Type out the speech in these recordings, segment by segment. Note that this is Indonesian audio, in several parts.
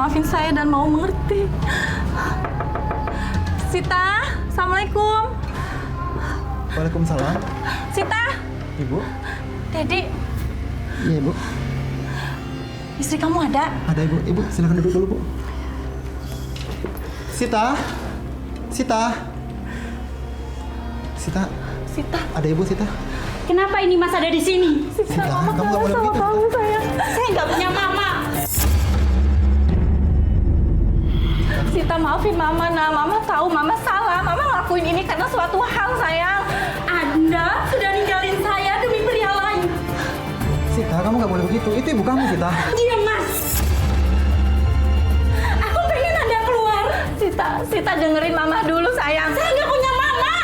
maafin saya dan mau mengerti. Sita, Assalamualaikum. Waalaikumsalam. Sita. Ibu? Dedi. Iya, Ibu. Istri kamu ada? Ada, Ibu. Ibu, silakan duduk dulu, Bu. Sita. Sita. Sita. Sita. Ada Ibu, Sita. Kenapa ini Mas ada di sini? Sita, Sita, mama kamu nggak boleh sama begitu, kamu, Sita. sayang. Saya nggak punya mama. Sita, maafin mama, nah. Mama tahu mama salah. Mama ngelakuin ini karena suatu hal, sayang. Anda sudah ninggalin saya demi pria lain. Sita, kamu nggak boleh begitu. Itu ibu kamu, Sita. Diam, Mas. Aku pengen Anda keluar. Sita dengerin mama dulu, sayang. Saya nggak punya mama.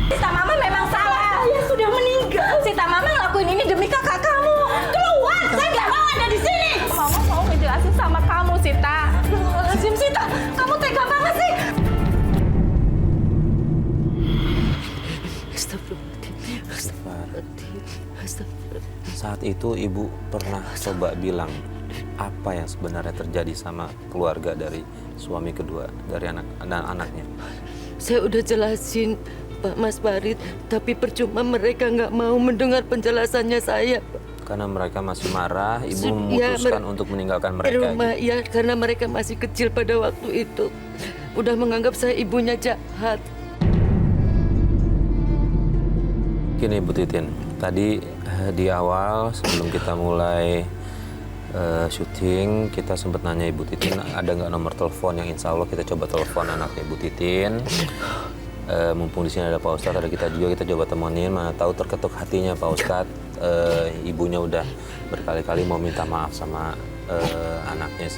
Sita, mama memang salah. Saya sudah meninggal. Sita, mama ngelakuin ini demi kakak kamu. Keluar. Saya nggak mau Anda di sini. Mama mau ngejelasin sama kamu, Sita. Sita, kamu tega banget sih. Saat itu ibu pernah coba bilang apa yang sebenarnya terjadi sama keluarga dari suami kedua dari anak dan anaknya. Saya udah jelasin Pak Mas Farid, tapi percuma mereka nggak mau mendengar penjelasannya saya. Karena mereka masih marah, ibu Ya, memutuskan untuk meninggalkan mereka. Rumah, gitu. ya karena mereka masih kecil pada waktu itu. Udah menganggap saya ibunya jahat. Gini Bu Titin, tadi di awal sebelum kita mulai syuting, kita sempat nanya Ibu Titin ada nggak nomor telepon yang insya Allah kita coba telepon anaknya Ibu Titin. Mumpung di sini ada Pak Ustadz, ada kita juga, kita coba temenin. Mana tahu terketuk hatinya Pak Ustadz, ibunya udah berkali-kali mau minta maaf sama anaknya.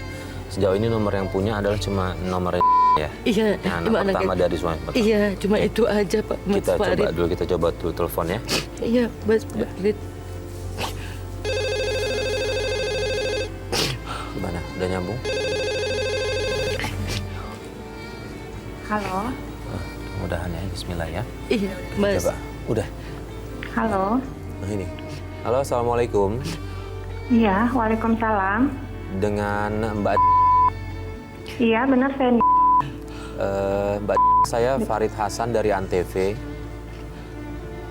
Sejauh ini nomor yang punya adalah cuma nomor ya. Iya, Yang anak pertama dari suami pertama. Iya, cuma itu aja Pak Mas Kita Farid. coba dulu telepon ya. Iya, Mas Farid. Gimana? Udah nyambung? Halo. Mudahan ya, Bismillah ya. Iya, Mas. Coba, udah. Halo. Nah ini. Halo, Assalamualaikum. Iya, Waalaikumsalam. Dengan Mbak Iya, benar saya. Mbak saya Farid Hasan dari Antv.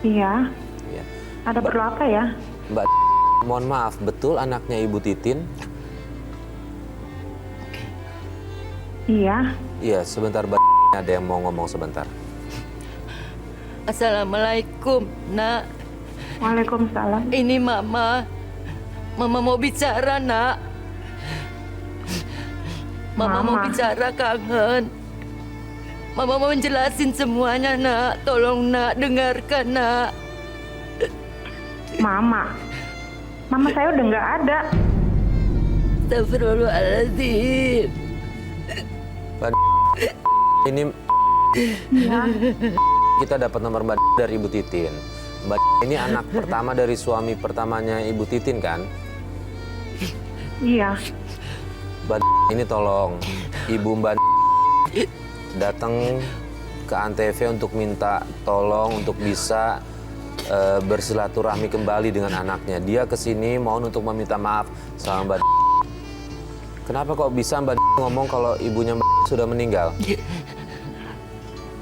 Iya. Ya. Ada perlu apa ya? Mbak, mohon maaf, betul anaknya Ibu Titin? Iya. Iya, sebentar Mbak, ada yang mau ngomong sebentar. Assalamualaikum, Nak. Waalaikumsalam. Ini Mama. Mama mau bicara, Nak. Mama mau bicara, kangen. Mama mau menjelasin semuanya, Nak. Tolong, Nak, dengarkan, Nak. Mama. Mama saya udah nggak ada. Astagfirullahaladzim. Mbak, ini Iya. kita dapat nomor Mbak dari Ibu Titin. Mbak ini anak pertama dari suami pertamanya Ibu Titin kan? Iya. Mbak ini tolong Ibu Mbak datang ke Antv untuk minta tolong untuk bisa bersilaturahmi kembali dengan anaknya. Dia kesini mohon untuk meminta maaf sama Mbak. Kenapa kok bisa Mbak ngomong kalau ibunya Mbak sudah meninggal?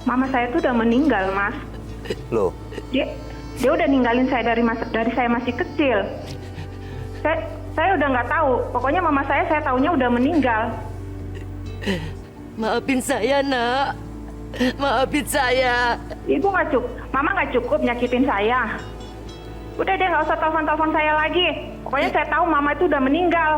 Mama saya tuh udah meninggal, Mas. Loh, Dia udah ninggalin saya dari saya masih kecil. Saya udah nggak tahu. Pokoknya mama saya taunya udah meninggal. Maafin saya, Nak. Maafin saya. Ibu Mama nggak cukup nyakitin saya. Udah deh, nggak usah telepon saya lagi. Pokoknya saya tahu mama itu udah meninggal.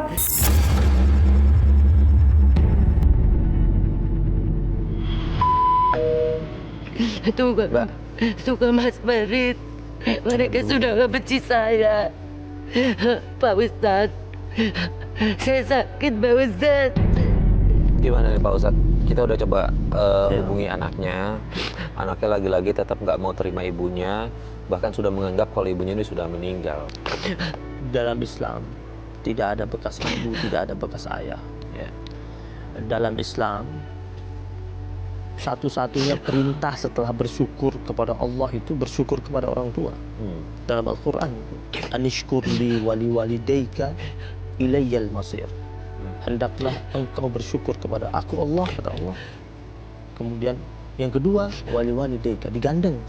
Tuh Mas Farid. Mereka sudah nggak benci saya. Pak Ustadz. Saya sakit, Pak Ustadz. gimana nih Pak Ustadz? Kita udah coba hubungi anaknya. Anaknya lagi-lagi tetap nggak mau terima ibunya. Bahkan sudah menganggap kalau ibunya ini sudah meninggal. Dalam Islam tidak ada bekas ibu, tidak ada bekas ayah. Ya. Dalam Islam satu-satunya perintah setelah bersyukur kepada Allah itu bersyukur kepada orang tua. Dalam Al-Quran, anishkur li wali walidayka ilayyal masir. Hendaklah engkau bersyukur kepada aku Allah, kata Allah. Kemudian yang kedua, waliwalidayka, digandeng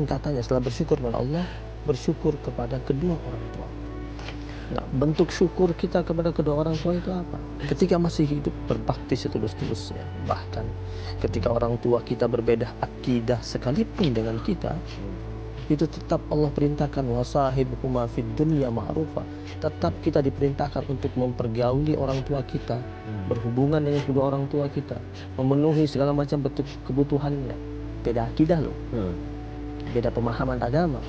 katanya setelah bersyukur kepada Allah, bersyukur kepada kedua orang tua. Nah, bentuk syukur kita kepada kedua orang tua itu apa? Ketika masih hidup, berbakti setulus-tulusnya. Bahkan ketika orang tua kita berbeda akidah sekalipun dengan kita, itu tetap Allah perintahkan wasahibuhuma fid dunya ma'rufa. Tetap kita diperintahkan untuk mempergauli orang tua kita, berhubungan dengan kedua orang tua kita, memenuhi segala macam bentuk kebutuhannya. Beda akidah loh, beda pemahaman agama.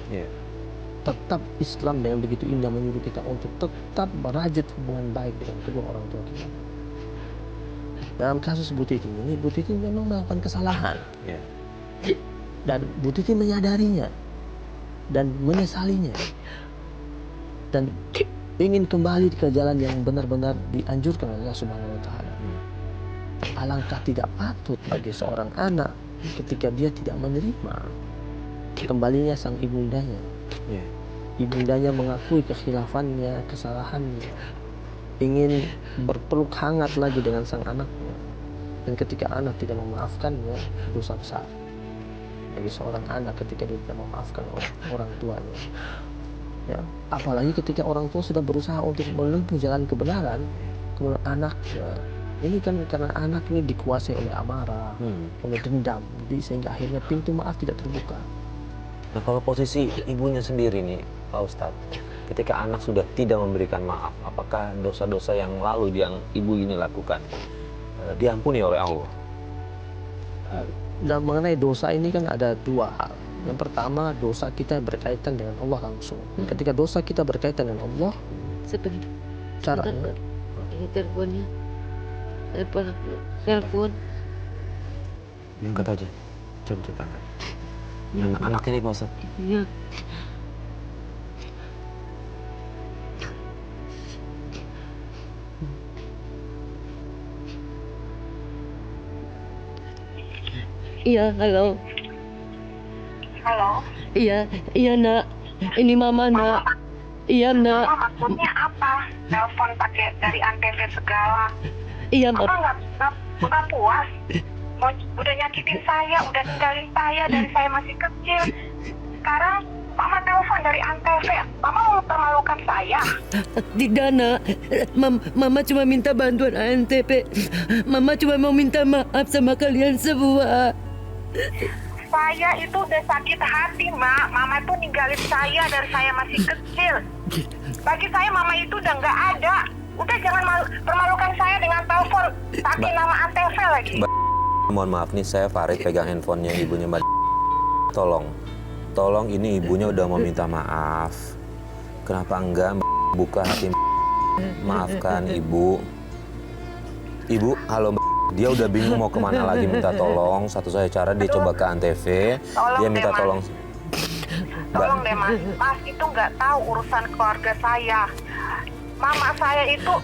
Tetap Islam dengan begitu indah menyuruh kita untuk tetap merajut hubungan baik dengan kedua orang tua kita. Dalam kasus Bu Titin ini, Bu Titin memang melakukan kesalahan, dan Bu Titin menyadarinya dan menyesalinya, dan ingin kembali ke jalan yang benar-benar dianjurkan oleh Allah Subhanahu wa Ta'ala. Alangkah tidak patut bagi seorang anak ketika dia tidak menerima kembalinya sang ibundanya. Ibundanya mengakui kekhilafannya, kesalahannya, ingin berpeluk hangat lagi dengan sang anaknya, dan ketika anak tidak memaafkannya, dosa besar bagi seorang anak ketika dia tidak memaafkan orang tuanya. Ya, apalagi ketika orang tua sudah berusaha untuk menempuh jalan kebenaran, kemudian anak, ini kan karena anak ini dikuasai oleh amarah, oleh dendam, jadi sehingga akhirnya pintu maaf tidak terbuka. Nah, kalau posisi ibunya sendiri nih, Pak Ustadz, ketika anak sudah tidak memberikan maaf, apakah dosa-dosa yang lalu yang ibu ini lakukan diampuni oleh Allah? Dan mengenai dosa ini kan ada dua hal. Yang pertama, dosa kita berkaitan dengan Allah langsung. Ketika dosa kita berkaitan dengan Allah, Sebentar. caranya Ini teleponnya. Telepon. Angkat aja, coba angkat. Anak ini Pak Ustadz. Iya. Iya, halo. Halo? Iya nak. Ini mama nak. Iya nak. Mama maksudnya apa? Telepon pakai dari Antv segala. Iya Mama mak. nggak puas. Udah nyakitin saya, udah ninggalin saya dari saya masih kecil. Sekarang Mama telepon dari Antv. Mama mau mempermalukan saya. Tidak nak. Mama cuma minta bantuan ANTP. Mama cuma mau minta maaf sama kalian semua. Saya itu udah sakit hati, Mak. Mama itu ninggalin saya dari saya masih kecil. Bagi saya Mama itu udah nggak ada. Udah jangan permalukan saya dengan telepon pakai nama Antv lagi. Mohon maaf nih, saya Farid pegang handphonenya ibunya Mbak. Tolong ini ibunya udah mau minta maaf. Kenapa enggak buka hati maafkan ibu? Ibu, halo Mbak. Dia udah bingung mau kemana lagi minta tolong. Satu-satunya cara dia coba ke Antv. Dia minta tolong. Tolong deh Mas. Mas itu nggak tahu urusan keluarga saya. Mama saya itu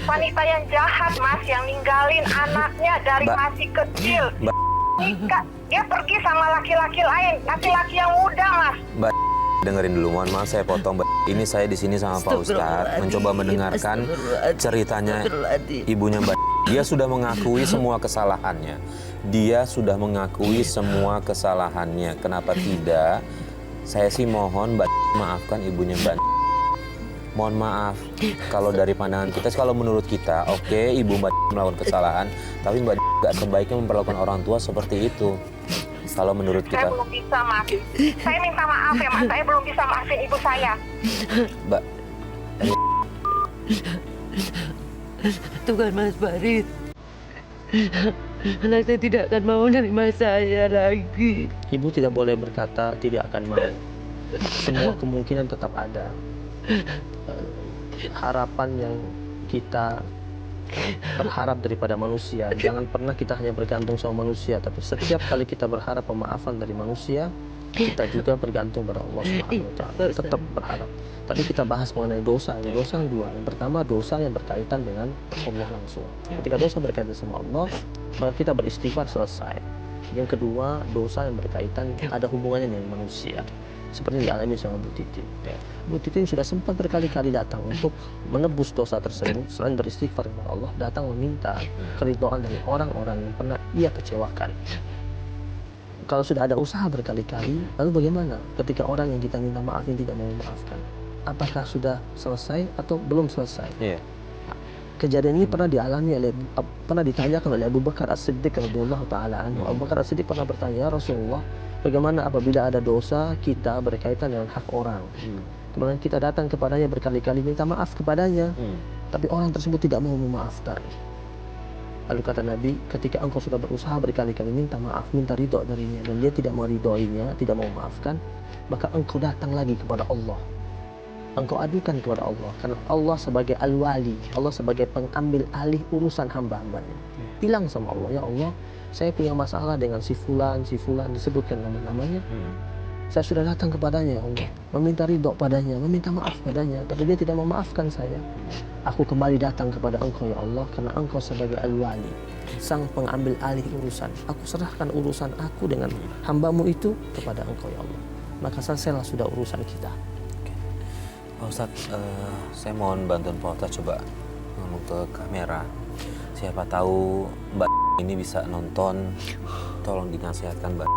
wanita yang jahat Mas, yang ninggalin anaknya dari masih kecil. Nikah, dia pergi sama laki-laki lain, laki-laki yang muda Mas. Mbak, dengerin dulu, mohon maaf saya potong. Mbak, ini saya di sini sama Pak Ustadz mencoba mendengarkan ceritanya ibunya Mbak. Dia sudah mengakui semua kesalahannya. Kenapa tidak? Saya sih mohon Mbak maafkan ibunya Mbak. Mohon maaf kalau dari pandangan kita, kalau menurut kita, oke, ibu Mbak melakukan kesalahan, tapi Mbak gak sebaiknya memperlakukan orang tua seperti itu. Kalau menurut kita. Saya belum bisa Mas. Saya minta maaf ya Mas, saya belum bisa maafin ibu saya. Mbak. Tuh kan Mas Farid. Anak saya tidak akan mau menerima saya lagi. ibu tidak boleh berkata tidak akan mau. Semua kemungkinan tetap ada. Harapan yang kita berharap daripada manusia, jangan pernah kita hanya bergantung sama manusia, tapi setiap kali kita berharap pemaafan dari manusia, kita juga bergantung pada Allah Subhanahu wa Ta'ala. Tetap berharap. Tadi kita bahas mengenai dosa. Dosa yang dua. Yang pertama, dosa yang berkaitan dengan Allah langsung. Ketika dosa berkaitan sama Allah, maka kita beristighfar, selesai. Yang kedua, dosa yang berkaitan ada hubungannya dengan manusia. Seperti yang dialami sama Bu Titin. Ya. Bu Titin sudah sempat berkali-kali datang untuk menebus dosa tersebut. Selain beristighfar kepada Allah, datang meminta keridhaan dari orang-orang yang pernah ia kecewakan. Kalau sudah ada usaha berkali-kali, lalu bagaimana ketika orang yang kita minta maaf yang tidak mau memaafkan? Apakah sudah selesai atau belum selesai? Iya. Kejadian ini pernah dialami oleh, pernah ditanyakan oleh Abu Bakar As-Siddiq radhiyallahu taala anhu. Abu Bakar As-Siddiq pernah bertanya, "Ya Rasulullah, bagaimana apabila ada dosa kita berkaitan dengan hak orang? Kemudian kita datang kepadanya berkali-kali minta maaf kepadanya, tapi orang tersebut tidak mau memaafkan." Lalu kata Nabi, ketika engkau sudah berusaha berkali-kali minta maaf, minta ridho darinya, dan dia tidak mau ridhoinya, tidak mau memaafkan, maka engkau datang lagi kepada Allah. Engkau adukan kepada Allah, karena Allah sebagai al-wali, Allah sebagai pengambil alih urusan hamba-hambanya. Bilang sama Allah, "Ya Allah, saya punya masalah dengan si fulan disebutkan nama-namanya. Saya sudah datang kepadanya, ya Allah, meminta ridho padanya, meminta maaf padanya, tapi dia tidak memaafkan saya. Aku kembali datang kepada Engkau, ya Allah, karena Engkau sebagai al-wali, sang pengambil alih urusan. Aku serahkan urusan aku dengan hambamu itu kepada Engkau, ya Allah. Maka selesailah sudah urusan kita." Pak Ustadz, saya mohon bantuan Pak Ustadz coba ngomong ke kamera. Siapa tahu Mbak ini bisa nonton, tolong dinasihatkan Mbak.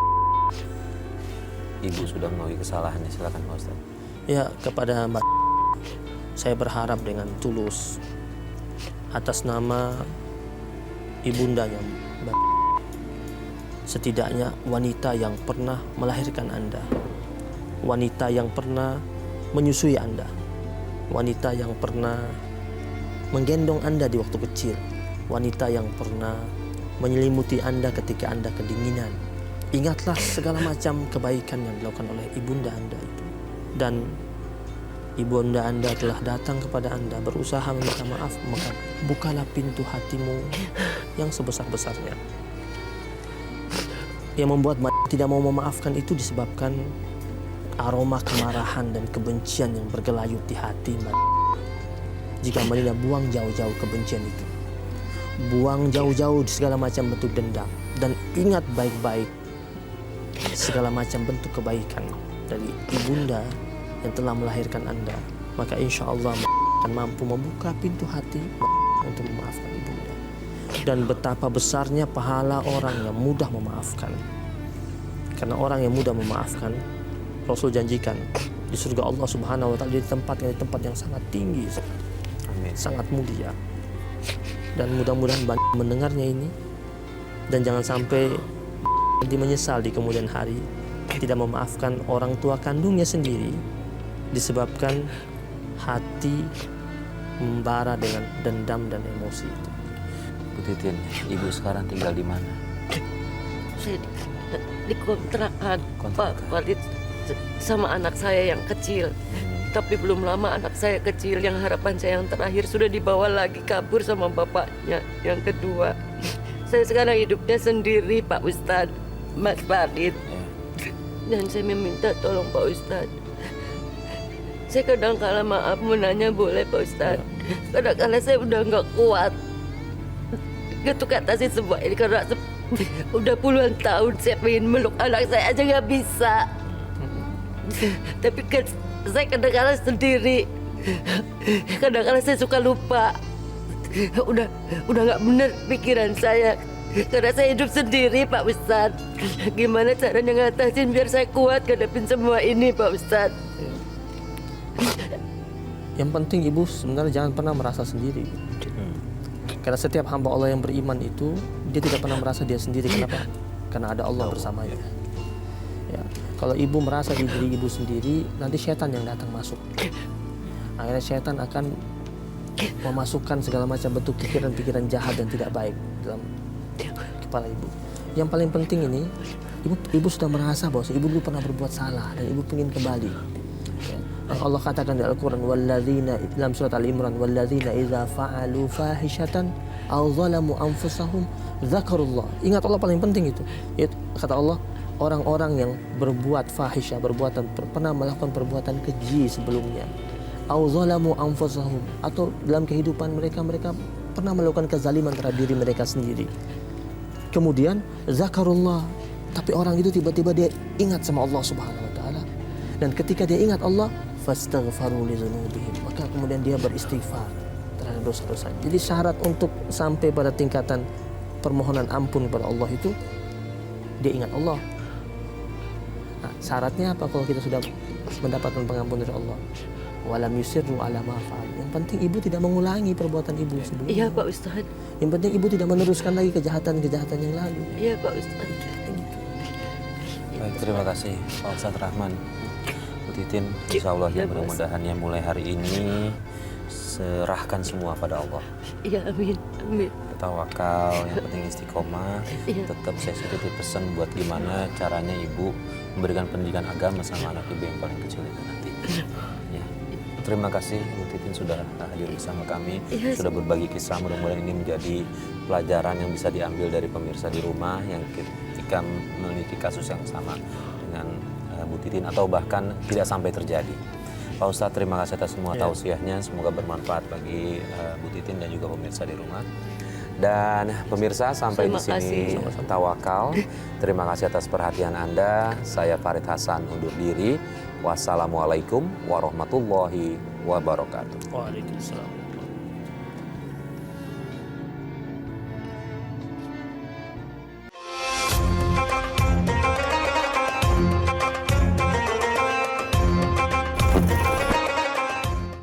Ibu sudah mengakui kesalahannya, silakan Pak Ustadz. Ya, kepada Mbak, saya berharap dengan tulus atas nama ibundanya Mbak, setidaknya wanita yang pernah melahirkan Anda, wanita yang pernah menyusui Anda, wanita yang pernah menggendong Anda di waktu kecil, wanita yang pernah menyelimuti Anda ketika Anda kedinginan. Ingatlah segala macam kebaikan yang dilakukan oleh ibunda Anda itu. Dan ibunda Anda telah datang kepada Anda berusaha meminta maaf, maka bukalah pintu hatimu yang sebesar-besarnya. Yang membuat tidak mau memaafkan itu disebabkan aroma kemarahan dan kebencian yang bergelayut di hati. Jika Madinah, buang jauh-jauh kebencian itu, buang jauh-jauh segala macam bentuk dendam, dan ingat baik-baik segala macam bentuk kebaikan dari ibunda yang telah melahirkan Anda. Maka insya Allah akan mampu membuka pintu hati untuk memaafkan ibunda. Dan betapa besarnya pahala orang yang mudah memaafkan. Karena orang yang mudah memaafkan, Rasul janjikan di surga Allah Subhanahu wa taala di tempat yang sangat tinggi, Amin. sangat mulia. Dan mudah-mudahan mendengarnya ini, dan jangan sampai nanti menyesal di kemudian hari tidak memaafkan orang tua kandungnya sendiri disebabkan hati membara dengan dendam dan emosi itu. Bu Titin, Ibu sekarang tinggal di mana? Saya di kontrakan Pak Walid sama anak saya yang kecil. Tapi belum lama anak saya kecil yang harapan saya yang terakhir sudah dibawa lagi kabur sama bapaknya yang kedua. Saya sekarang hidupnya sendiri Pak Ustadz, Mas Walid. Dan saya meminta tolong Pak Ustadz. Saya kadang kala maaf menanya boleh Pak Ustadz. Kadang kala saya udah nggak kuat untuk atasi semua ini karena udah puluhan tahun saya pengen meluk anak saya aja nggak bisa. Tapi kan saya kadang-kadang sendiri, kadang-kadang saya suka lupa. Udah nggak benar pikiran saya karena saya hidup sendiri Pak Ustadz. Gimana caranya ngatasin biar saya kuat ngadepin semua ini Pak Ustadz? Yang penting Ibu sebenarnya jangan pernah merasa sendiri. Karena setiap hamba Allah yang beriman itu dia tidak pernah merasa dia sendiri. Kenapa? Karena ada Allah bersamanya. Ya. Kalau Ibu merasa di diri Ibu sendiri, nanti setan yang datang masuk. Akhirnya setan akan memasukkan segala macam bentuk pikiran-pikiran jahat dan tidak baik dalam kepala Ibu. Yang paling penting ini, Ibu sudah merasa bahwa Ibu dulu pernah berbuat salah dan Ibu ingin kembali. Ya. Allah katakan di Al-Quran, walladzina, dalam surat Al-Imran, walladzina idza fa'alu fahishatan aw zalamu anfusahum dzakarullah. Ingat Allah paling penting itu. Yaitu kata Allah, orang-orang yang berbuat fahisyah, pernah melakukan perbuatan keji sebelumnya, aw zalamu anfusahum, atau dalam kehidupan mereka pernah melakukan kezaliman terhadap diri mereka sendiri. Kemudian zakarullah, tapi orang itu tiba-tiba dia ingat sama Allah Subhanahu wa taala. Dan ketika dia ingat Allah, fastaghfaru li dzunubihim, maka kemudian dia beristighfar terhadap dosa-dosa. Jadi syarat untuk sampai pada tingkatan permohonan ampun kepada Allah itu dia ingat Allah. Nah, syaratnya apa kalau kita sudah mendapatkan pengampunan dari Allah? Walam yusirru ala ma fa'al. Yang penting ibu tidak mengulangi perbuatan ibu sebelumnya. Iya Pak Ustadz. Yang penting ibu tidak meneruskan lagi kejahatan-kejahatan yang lalu. Iya Pak Ustadz. Baik, terima kasih Pak Ustadz Rahman. Bu Titin, insya Allah ya Iya, Mas. mudah-mudahan ya mulai hari ini serahkan semua pada Allah. Iya amin. Amin. Tawakal, yang penting istiqomah. Iya. Tetap saya titip pesan buat gimana caranya ibu memberikan pendidikan agama sama anak ibu yang paling kecil itu nanti. Ya. Terima kasih Bu Titin sudah hadir bersama kami, Iya, sudah berbagi kisah. Mudah-mudahan ini menjadi pelajaran yang bisa diambil dari pemirsa di rumah yang ketika memiliki kasus yang sama dengan Bu Titin atau bahkan tidak sampai terjadi. Pak Ustadz, terima kasih atas semua tausiahnya. Semoga bermanfaat bagi Bu Titin dan juga pemirsa di rumah. Dan pemirsa, sampai di Terima sini kasih. Tawakal. Terima kasih atas perhatian Anda. Saya Farid Hasan undur diri. Wassalamualaikum warahmatullahi wabarakatuh. Waalaikumsalam.